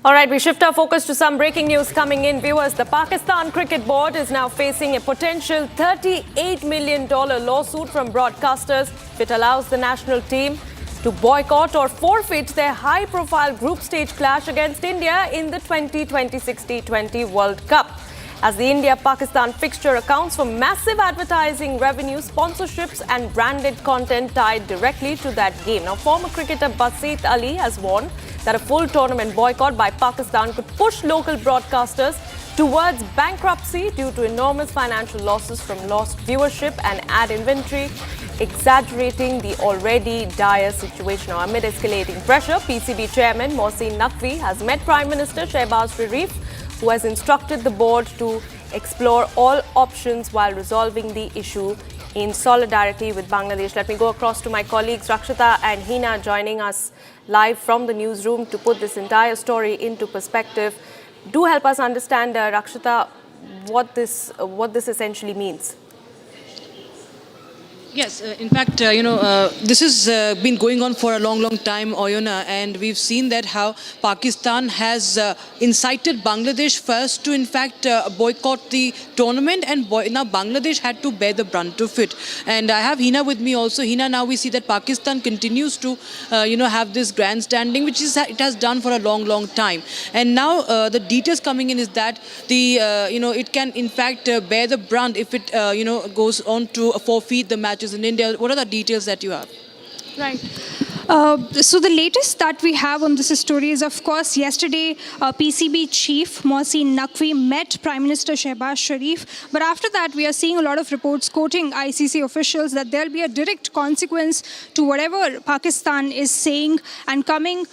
All right, we shift our focus to some breaking news coming in. Viewers, the Pakistan Cricket Board is now facing a potential $38 million lawsuit from broadcasters if it allows the national team to boycott or forfeit their high-profile group stage clash against India in the 2026 T20 World Cup. As the India-Pakistan fixture accounts for massive advertising revenue, sponsorships and branded content tied directly to that game. Now, former cricketer Basit Ali has warned that a full tournament boycott by Pakistan could push local broadcasters towards bankruptcy due to enormous financial losses from lost viewership and ad inventory, exaggerating the already dire situation. Now, amid escalating pressure, PCB chairman Mohsin Naqvi has met Prime Minister Shehbaz Sharif, who has instructed the board to explore all options while resolving the issue in solidarity with Bangladesh. Let me go across to my colleagues Rakshita and Hina joining us live from the newsroom to put this entire story into perspective. Do help us understand, Rakshita, what this essentially means. Yes, in fact, this has been going on for a long time, Oyona, and we've seen that how Pakistan has incited Bangladesh first to, in fact, boycott the tournament, and now Bangladesh had to bear the brunt of it. And I have Hina with me also. Hina, now we see that Pakistan continues to, have this grandstanding, which it has done for a long time. And now the details coming in is that it can, in fact, bear the brunt if it, goes on to forfeit the matches in India. What are the details that you have? Right. So the latest that we have on this story is, of course, yesterday PCB chief Mohsin Naqvi met Prime Minister Shehbaz Sharif. But after that, we are seeing a lot of reports quoting ICC officials that there'll be a direct consequence to whatever Pakistan is saying and coming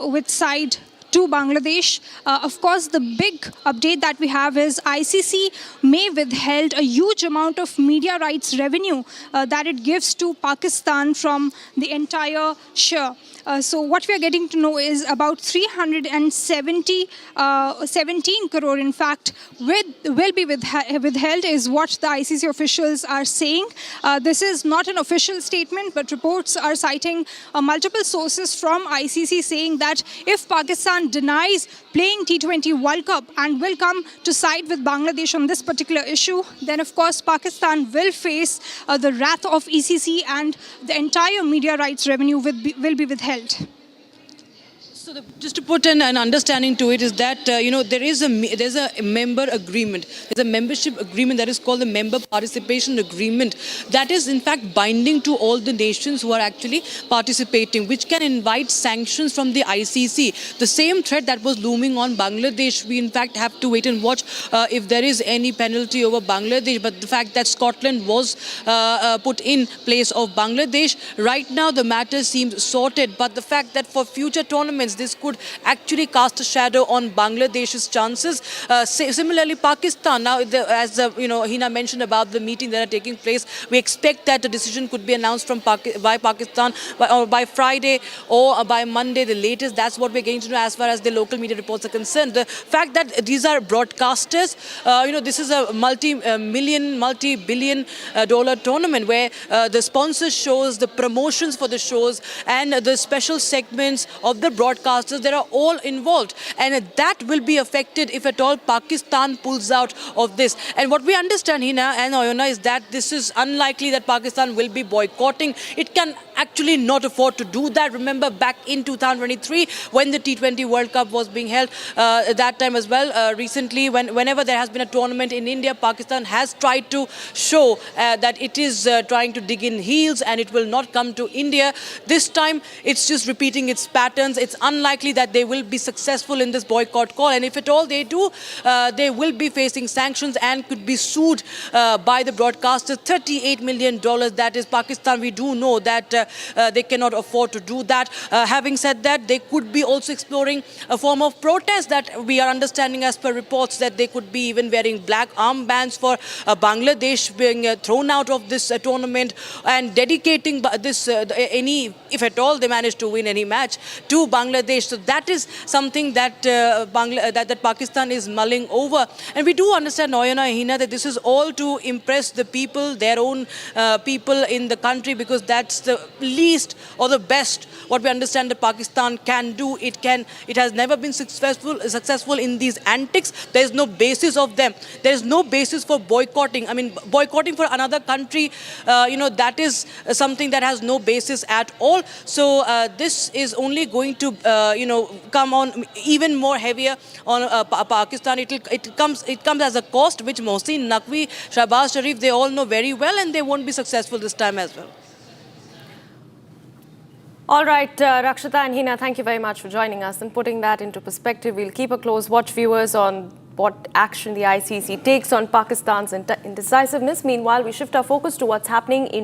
with side to Bangladesh. Of course, the big update that we have is ICC may withheld a huge amount of media rights revenue that it gives to Pakistan from the entire share. So what we are getting to know is about 317 crore, in fact, will be withheld is what the ICC officials are saying. This is not an official statement, but reports are citing multiple sources from ICC saying that if Pakistan denies playing T20 World Cup and will come to side with Bangladesh on this particular issue, then of course Pakistan will face the wrath of ECC and the entire media rights revenue will be withheld. So just to put an understanding to it is that, there's a member agreement. There's a membership agreement that is called the Member Participation Agreement that is in fact binding to all the nations who are actually participating, which can invite sanctions from the ICC. The same threat that was looming on Bangladesh, we in fact have to wait and watch if there is any penalty over Bangladesh. But the fact that Scotland was put in place of Bangladesh, right now the matter seems sorted. But the fact that for future tournaments, this could actually cast a shadow on Bangladesh's chances. Similarly, Pakistan, now as Hina mentioned about the meeting that are taking place, we expect that a decision could be announced by Pakistan by Friday or by Monday, the latest. That's what we're going to know as far as the local media reports are concerned. The fact that these are broadcasters, this is a multi-billion dollar tournament where the sponsor shows, the promotions for the shows, and the special segments of the broadcasters, they are all involved, and that will be affected if at all Pakistan pulls out of this. And what we understand, Hina and Oyona, is that this is unlikely that Pakistan will be boycotting. It can actually not afford to do that. Remember back in 2023 when the T20 World Cup was being held, that time as well, recently whenever there has been a tournament in India, Pakistan has tried to show that it is trying to dig in heels and it will not come to India. This time it's just repeating its patterns. It's unlikely that they will be successful in this boycott call, and if at all they do, they will be facing sanctions and could be sued by the broadcasters. $38 million, that is Pakistan. We do know that they cannot afford to do that. Having said that, they could be also exploring a form of protest that we are understanding as per reports that they could be even wearing black armbands for Bangladesh being thrown out of this tournament and dedicating this, if at all they manage to win any match, to Bangladesh. So that is something that that Pakistan is mulling over. And we do understand, Oyana and Hina, that this is all to impress the people, their own people in the country, because that's the least or the best what we understand that Pakistan can do. It has never been successful in these antics. There is no basis of them. There is no basis for boycotting. I mean, boycotting for another country, that is something that has no basis at all. So this is only going to, come on even more heavier on Pakistan. It comes as a cost which Mohsin Naqvi, Shehbaz Sharif, they all know very well, and they won't be successful this time as well. All right, Rakshita and Hina, thank you very much for joining us and putting that into perspective. We'll keep a close watch, viewers, on what action the ICC takes on Pakistan's indecisiveness. Meanwhile, we shift our focus to what's happening in